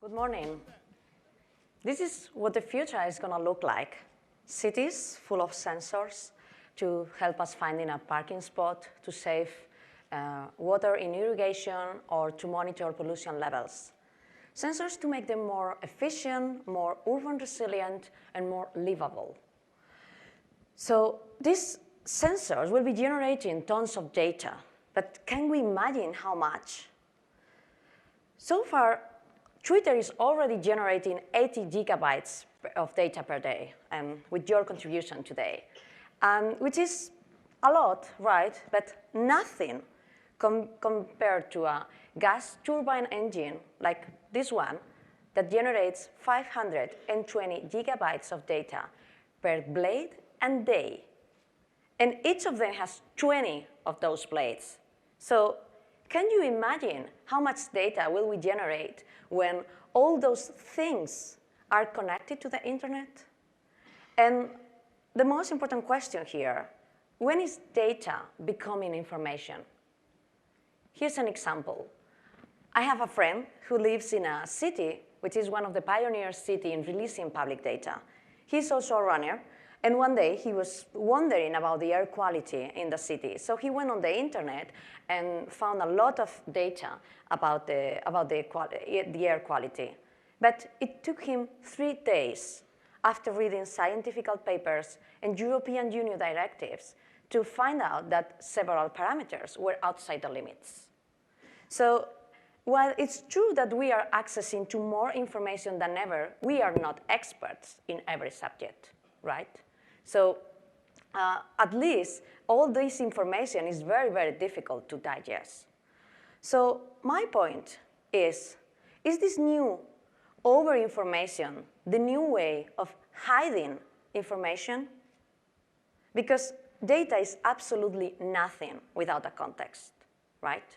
Good morning. This is what the future is going to look like. Cities full of sensors to help us finding a parking spot, to save water in irrigation, or to monitor pollution levels. Sensors to make them more efficient, more urban resilient, and more livable. So these sensors will be generating tons of data, but can we imagine how much? So far, Twitter is already generating 80 gigabytes of data per day, with your contribution today, which is a lot, right? But nothing compared to a gas turbine engine like this one that generates 520 gigabytes of data per blade and day. And each of them has 20 of those blades. So can you imagine how much data will we generate when all those things are connected to the internet? And the most important question here, when is data becoming information? Here's an example. I have a friend who lives in a city which is one of the pioneer cities in releasing public data. He's also a runner. And one day, he was wondering about the air quality in the city. So he went on the internet and found a lot of data about the air quality. But it took him 3 days after reading scientific papers and European Union directives to find out that several parameters were outside the limits. So while it's true that we are accessing to more information than ever, we are not experts in every subject, right? So at least all this information is very, very difficult to digest. So my point is this new over-information the new way of hiding information? Because data is absolutely nothing without a context, right?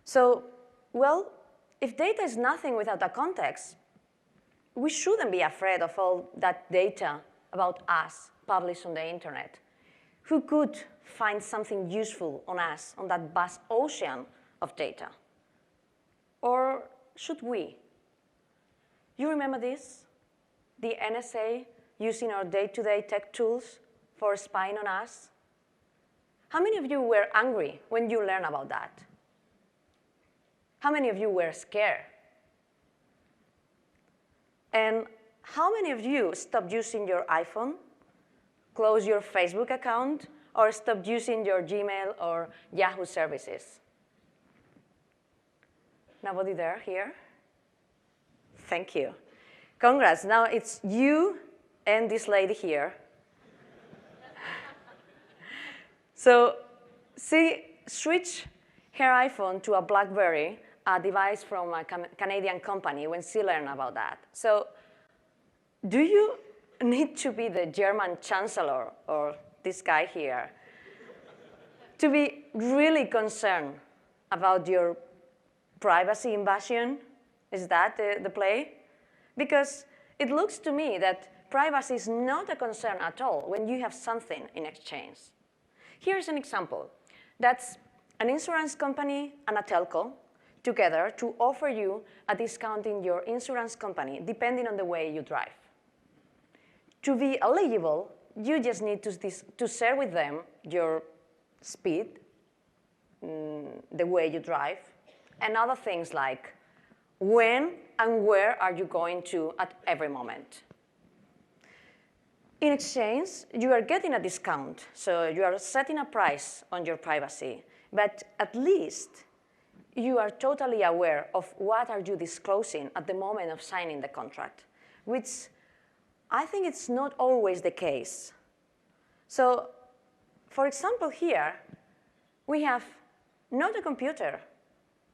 So, well, if data is nothing without a context, we shouldn't be afraid of all that data about us published on the internet. Who could find something useful on us, on that vast ocean of data? Or should we? You remember this? The NSA using our day-to-day tech tools for spying on us? How many of you were angry when you learned about that? How many of you were scared? And how many of you stopped using your iPhone, closed your Facebook account, or stopped using your Gmail or Yahoo services? Nobody there here? Thank you. Congrats. Now it's you and this lady here. So she switched her iPhone to a BlackBerry, a device from a Canadian company, when she learned about that. So do you need to be the German chancellor, or this guy here, to be really concerned about your privacy invasion? Is that the play? Because it looks to me that privacy is not a concern at all when you have something in exchange. Here's an example. That's an insurance company and a telco together to offer you a discount in your insurance company depending on the way you drive. To be eligible, you just need to share with them your speed, the way you drive, and other things like when and where are you going to at every moment. In exchange, you are getting a discount, so you are setting a price on your privacy, but at least you are totally aware of what are you disclosing at the moment of signing the contract, which I think it's not always the case. So, for example, here, we have not a computer.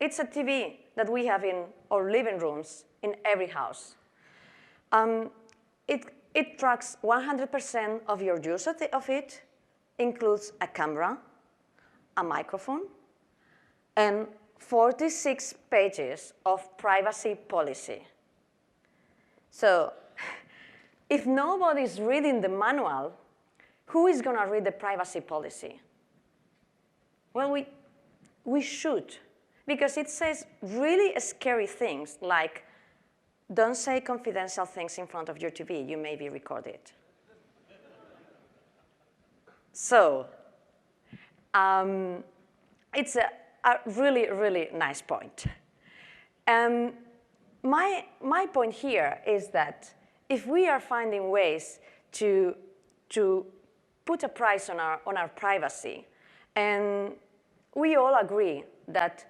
It's a TV that we have in our living rooms in every house. It tracks 100% of your use of it, includes a camera, a microphone, and 46 pages of privacy policy. So if nobody's reading the manual, who is going to read the privacy policy? Well, we should, because it says really scary things like don't say confidential things in front of your TV. You may be recorded. So it's a really, really nice point. My point here is that if we are finding ways to put a price on our privacy, and we all agree that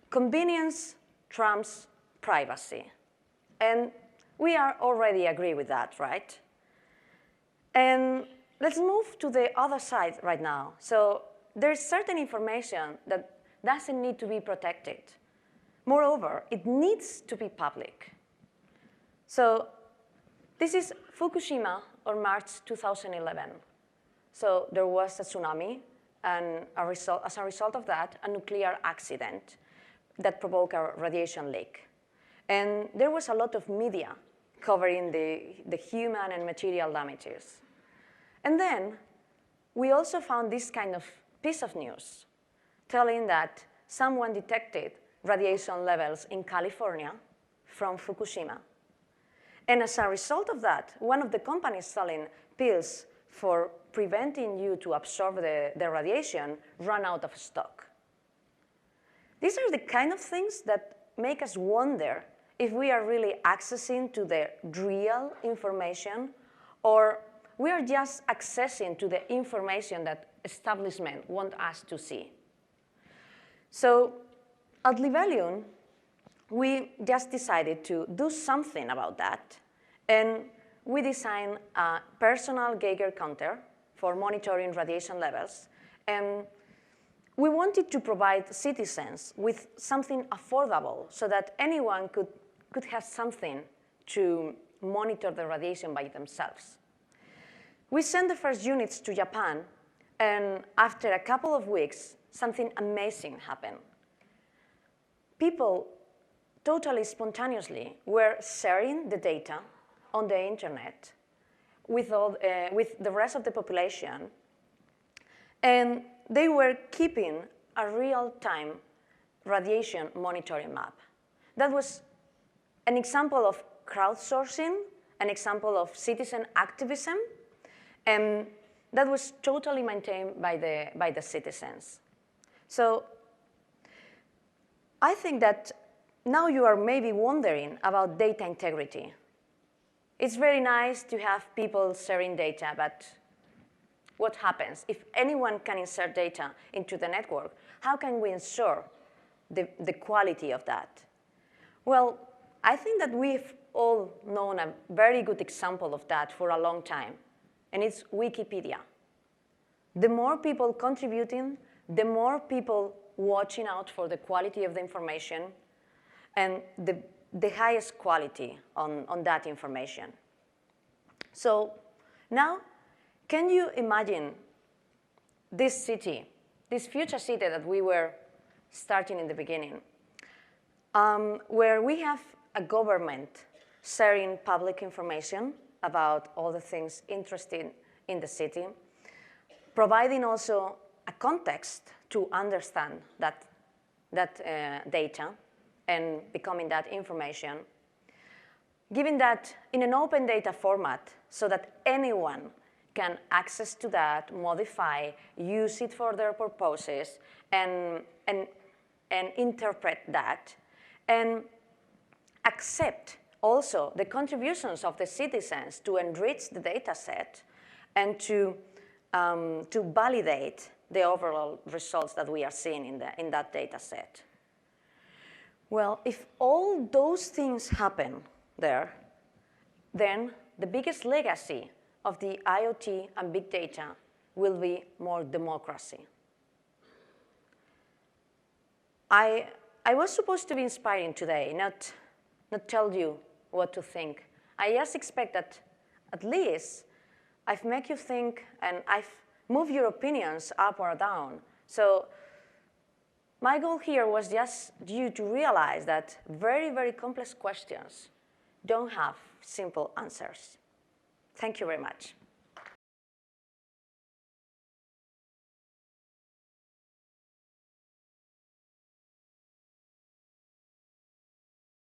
convenience trumps privacy, and we are already agree with that, right? And let's move to the other side right now. So there's certain information that doesn't need to be protected. Moreover, it needs to be public. So this is Fukushima on March 2011. So there was a tsunami, and as a result of that, a nuclear accident that provoked a radiation leak. And there was a lot of media covering the human and material damages. And then we also found this kind of piece of news telling that someone detected radiation levels in California from Fukushima. And as a result of that, one of the companies selling pills for preventing you to absorb the radiation ran out of stock. These are the kind of things that make us wonder if we are really accessing to the real information, or we are just accessing to the information that establishment want us to see. So at Libelium, we just decided to do something about that, and we designed a personal Geiger counter for monitoring radiation levels, and we wanted to provide citizens with something affordable so that anyone could have something to monitor the radiation by themselves. We sent the first units to Japan, and after a couple of weeks, something amazing happened. People totally spontaneously were sharing the data on the internet with the rest of the population, and they were keeping a real-time radiation monitoring map. That was an example of crowdsourcing, an example of citizen activism, and that was totally maintained by the citizens. So I think that now you are maybe wondering about data integrity. It's very nice to have people sharing data, but what happens? If anyone can insert data into the network, how can we ensure the quality of that? Well, I think that we've all known a very good example of that for a long time, and it's Wikipedia. The more people contributing, the more people watching out for the quality of the information, and the highest quality on that information. So now, can you imagine this city, this future city that we were starting in the beginning, where we have a government sharing public information about all the things interesting in the city, providing also a context to understand that data and becoming that information, giving that in an open data format so that anyone can access to that, modify, use it for their purposes, and interpret that, and accept also the contributions of the citizens to enrich the data set and to validate the overall results that we are seeing in that data set. Well, if all those things happen there, then the biggest legacy of the IoT and big data will be more democracy. I was supposed to be inspiring today, not tell you what to think. I just expect that at least I've made you think, and I've moved your opinions up or down. So my goal here was just you to realize that very, very complex questions don't have simple answers. Thank you very much.